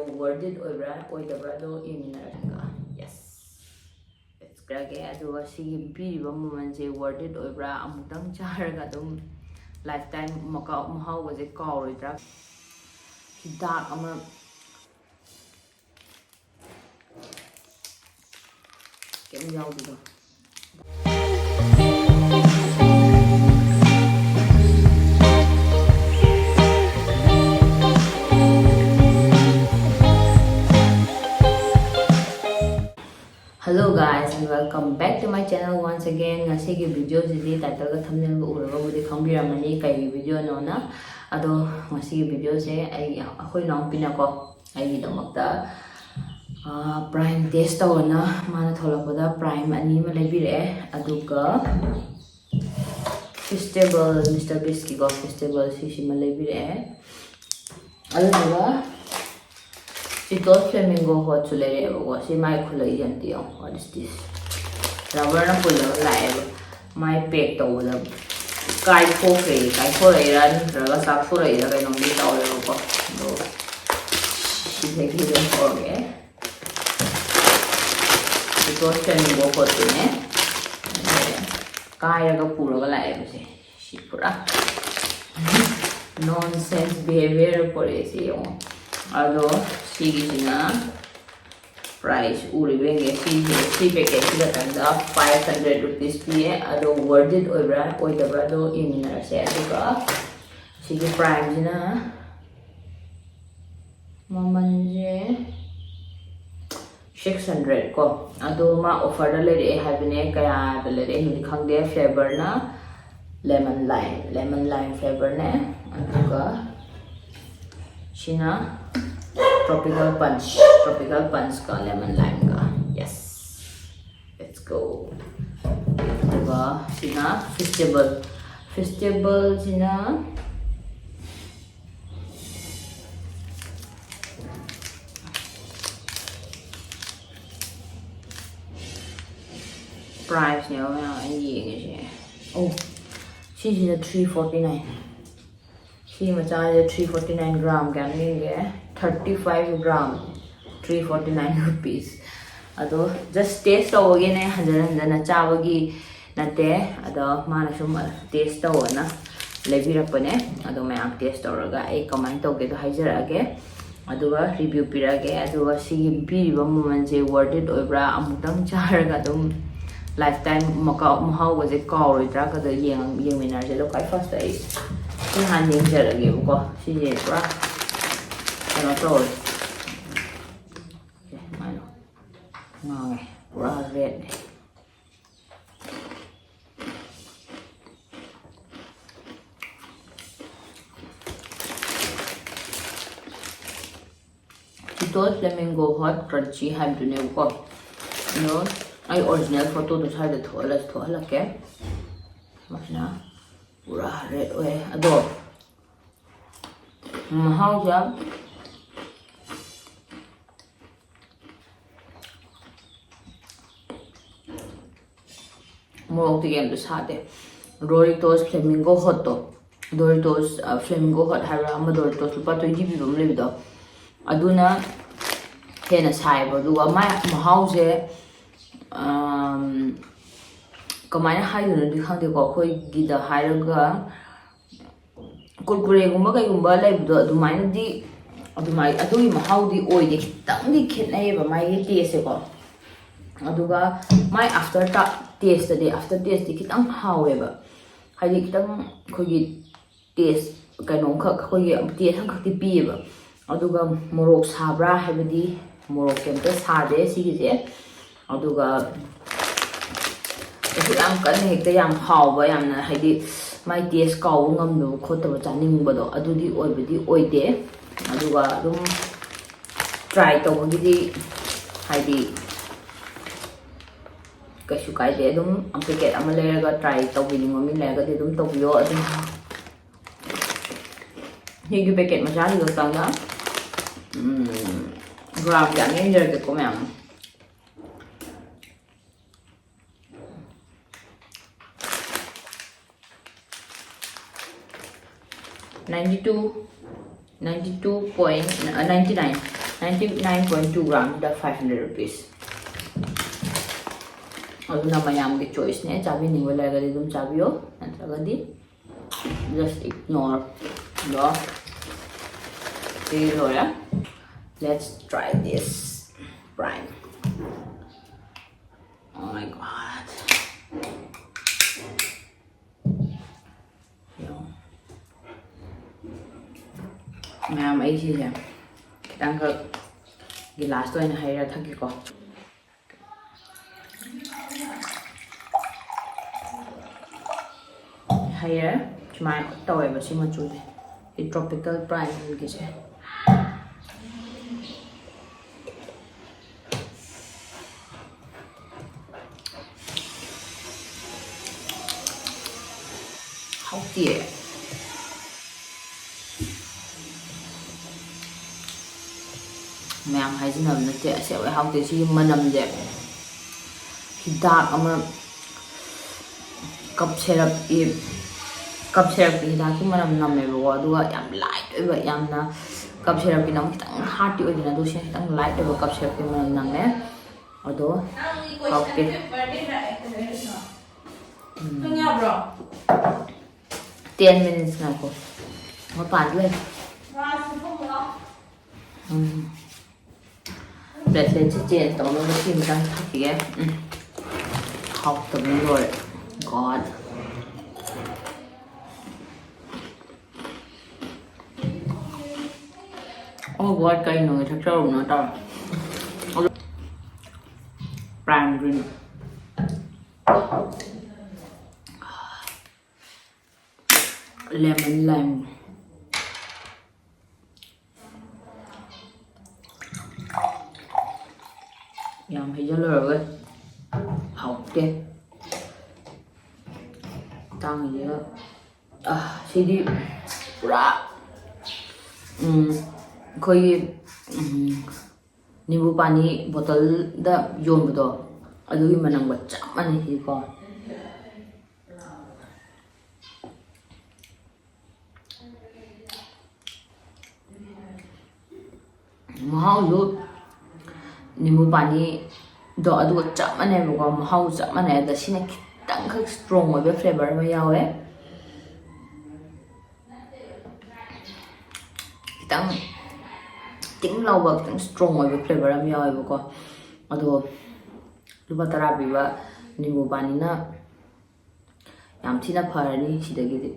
worth it oibra oidabra do yeminarga. Yes, it's grage aduga sigi piriba moment je worth it oibra amutang charaga dum lifetime mahau was a kaurida hidak ama kem yaudido. Hello guys and welcome back to my channel once again. Ngasi ki video jidi title ga thumbnail ga uraga budi khambiramani kai video no na ado ngasi ki video se ai ahoi naw pina ko ai gi damakta prime test tawna mana tholapada prime ani ma lebire aduga feastable Mr. Brisket go feastable si ma lebire aduga Cheetos Flamin Hot Feastables. See my color yanti. What is this? Rubber na pulo live. My pack to the kai coffee. Kai for iran. Raga sak for iran. Kai nong dito ulo ko. No. She's like hidden for me. Cheetos Flamin Hot ne. Kai raga puro ka live se. Si pura nonsense behavior por ese yo. Ado sige sina price uri benge si packet sila tanda 500 rupees piye ado worth it oibra oidabra do iminar se aduga sige prime sina mamanje 600 ko ado ma offer da lere habine kaya da lere hindi khangde flavor na lemon lime flavor ne aduga sina tropical punch ka lemon lime ka. Yes, let's go. Diba sina feastable sina price niya ang yeng siya. Oh, sina 349. He must charge 349 gram can be 35 gram 349 rupees. Ado just taste again na chawagi nate ado mana suma taste na lebira pane ado may ang taste oraga ay comment oge to hajarage aduga review pirage aduga sige piriba moment je worth it oibra amutang charaga dum lifetime mahau was a kaurida ka the yang minar je lo kai first is cái hành điện trở lại kiểu của xí gì quá cho nó trôi ngon này quá red này Cheetos Flamin Hot Crunchy ham tụi nêu con nó ai original photo được sai được thua là kém mà nó pura red way ador mahal siya mo tigem to sate duritos Flamin Hot to duritos Flamin Hot hara ma duritos lupa 20 pi bam le do aduna hena sai bo duga ma mahal je kamaya haiduna di khangde ko khoi gida hairaga kurkure gumba kai gumba laibdo adumaina di adumai adui mahau di oide kitang di khetnai ba mai taste ko aduga mai after taste di kitang hawe ba haidi kitang khoi taste kainong khoi taste hang khati pi ba aduga morok sabra habidi morok kemta sade sigi je aduga cái ăn cái này cái yam hào với yam là hay đi mai taste cầu ngâm đồ khô tao chả ninh bờ đó adu đi oi thế adu ga đúng try tao cái đi hay đi cái số cái đấy đúng ăn cái kẹt ăn lên cái try tao vì nhưng mà mình lên cái thì đúng tao vô ở trên như cái packet mà giá thì được tăng đó gram chẳng nghe giờ cái của mẹ 92.99 99.2 grams da 500 rupees. Aduna mayamgi choice ne chabi ningo lagadi dum chabiyo natragadi just ignore the oil. Let's try this prime. Oh my god. Ma'am, I see here. Kitang gilas to in higher thaki ko. Higher, chumai toy ba si machu. A tropical prime giche. How dear. Ma'am hay xin nằm nó trẻ sẽ phải học tới chi mà nằm dẹp hidak ama cup syrup hidak ki manam namme bo aduga yam light oiba yamna cup syrup ki nam kitang hearty oidina do se kitang light oiba cup syrup ki manam namme ado okay 10 minutes na ko ma panด้วย Let's change the one of the things here. How the Lord God. Oh, what kind of texture? Not prime green. Lemon lime. Yum, hay cho lừa rồi. Học đi. Tăng gì đó. CD. Bra. Khoi nimbu pani bottle da yon bdo. Adugi manang ba cham ani hi ko. Mahal lu nimbu pani do aduga chap mane bo mahau chap mane da sine kitang khak strong oibe flavor ma yawe kitang ting lau ba kitang strong oibe flavor ma yawe bo ko ado lupa tara biwa nimbu pani na yam thina pharani sidagi di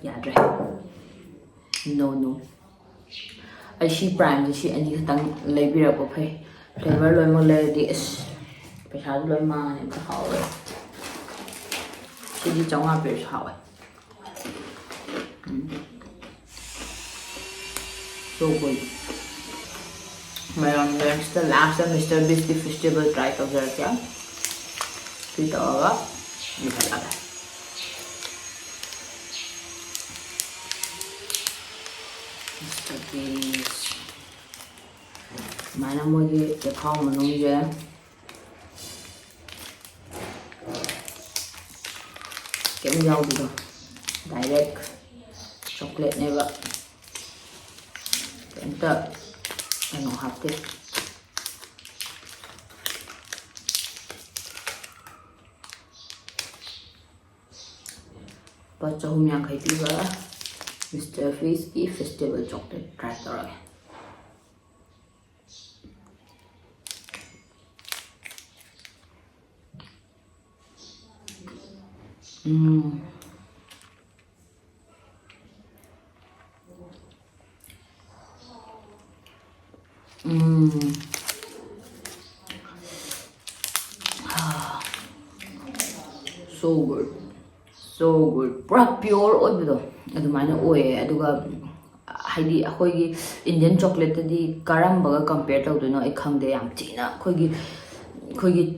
yadre no I see prime I see any tang labira ko phay flavor loy mo le this paisa loy ma ne ka haw le si di chong a pe haw so good my next the last Mr. Biscuit Feastable try कर जरा क्या फिर तो होगा निकल आता है Mana mo ye the cow manung je kem yau di direct chocolate never enter ano hapte pa chahum yang khai ti ba Mr. Feastable chocolate try karo so good pura pure oibido adumana oye aduga haidi akhoi Indian chocolate di karamba ga compare tawduno I khangde yam china khoi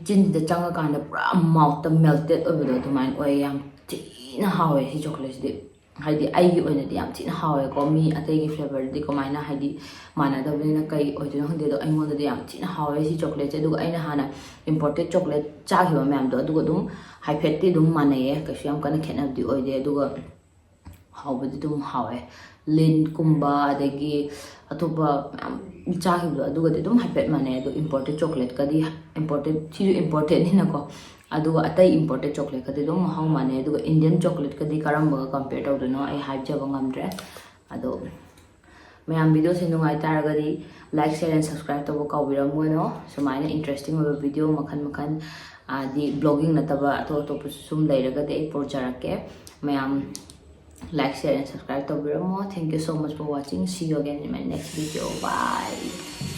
chin da changa kana pura mouth melted oibido adumana oye yam china hawe hi chocolate di haidi ai gi oina di yam china hawe ko mi atai gi flavor di ko maina haidi mana da bina kai oidino hande do ai moda di yam china hawe hi chocolate aduga aina hana imported chocolate cha hiwa ma'am do aduga dum high fat di dum manaye ka siam kana khena di oide aduga ꯍꯥꯎꯕꯗꯤ ꯑꯗꯨꯝ ꯍꯥꯎꯋꯦ ꯂꯤꯟꯠꯀꯨꯝꯕ ꯑꯗꯒꯤ ꯑꯇꯣꯞꯄ ꯃꯌꯥꯝ ꯆꯥꯈꯤꯕꯗꯣ ꯑꯗꯨꯒꯗꯤ ꯑꯗꯨꯝ ꯍꯥꯏꯐꯦꯠ ꯃꯥꯟꯅꯩ ꯑꯗꯣ ꯏꯝꯄꯣꯔꯇꯦꯠ ꯆꯣꯀ꯭ꯂꯦꯠꯀꯗꯤ ꯏꯝꯄꯣꯔꯇꯦꯠ ꯁꯤꯁꯨ ꯏꯝꯄꯣꯔꯇꯦꯠꯅꯤꯅꯀꯣ ꯑꯗꯨꯒ ꯑꯇꯩ ꯏꯝꯄꯣꯔꯇꯦꯠ ꯆꯣꯀ꯭ꯂꯦꯠꯀꯗꯤ ꯑꯗꯨꯝ ꯃꯍꯥꯎ ꯃꯥꯟꯅꯩ ꯑꯗꯨꯒ ꯏꯟꯗꯤꯌꯟ ꯆꯣꯀ꯭ꯂꯦꯠꯀꯗꯤ ꯀꯔꯝꯕꯒ ꯀꯝꯄꯦꯌꯔ ꯇꯧꯗꯣꯏꯅꯣ ꯑꯩ ꯍꯥꯏꯖꯕ ꯉꯝꯗ꯭ꯔꯦ ꯑꯗꯣ ꯃꯌꯥꯝ ꯚꯤꯗꯤꯑꯣꯁꯦ ꯅꯨꯡꯉꯥꯏ ꯇꯥꯔꯒꯗꯤ ꯂꯥꯏꯛ ꯁꯦꯌꯔ ꯑꯦꯟ ꯁꯕꯁꯀ꯭ꯔꯥꯏꯕ ꯇꯧꯕ ꯀꯥꯎꯕꯤꯔꯝꯃꯣꯏꯅꯣ ꯁꯨꯃꯥꯏꯅ ꯏꯟꯇꯔꯦꯁꯇꯤꯡ ꯑꯣꯏꯕ ꯚꯤꯗꯤꯑꯣ ꯃꯈꯜ ꯃꯈꯜ ꯍꯥꯏꯗꯤ ꯕ꯭ꯂꯣꯒꯤꯡ ꯅꯠꯇꯕ ꯑꯇꯣꯞ ꯑꯇꯣꯞꯄꯁꯨ ꯁꯨꯝ ꯂꯩꯔꯒꯗꯤ ꯑꯩ ꯄꯨꯔꯛꯆꯔꯛꯀꯦ ꯃꯌꯥꯝ like, share, and subscribe to Biramo. Thank you so much for watching. See you again in my next video. Bye.